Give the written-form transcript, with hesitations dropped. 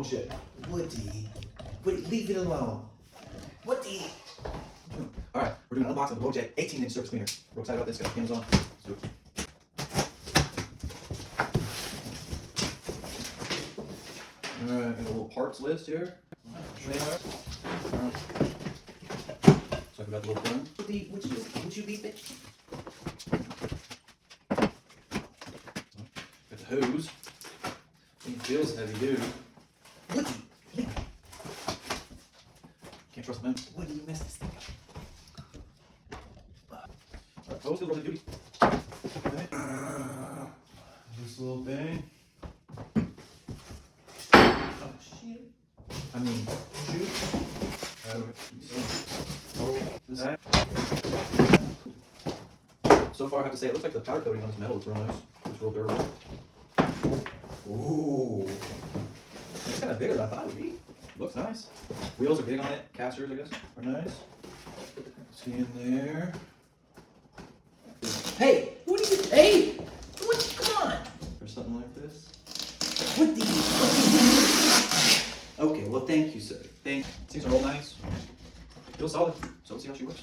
Bullshit. Woody. Woody, leave it alone. Woody. Alright, we're doing an unboxing of the Wojet 18-inch surface cleaner. We're excited about this, guys. Amazon. Let's do it. Alright, got a little parts list here. Alright. So I got the little gun. Woody, would you leave it? Got the hose. It feels heavy, dude. Woody, leave it. Can't trust him. Woody, you messed this thing up. Alright, hose, really duty. Okay. This little thing. Oh, shit. I mean, shoot. So far, I have to say, it looks like the powder coating on this metal is real nice. It's real durable. Ooh. It's kind of bigger than I thought it would be. Looks nice. Wheels are big on it. Casters, I guess, are nice. See in there. Hey! What are you? Hey! What? Come on! Or something like this. What the? Okay, well, thank you, sir. Things are all nice. Feels solid. So let's see how she works.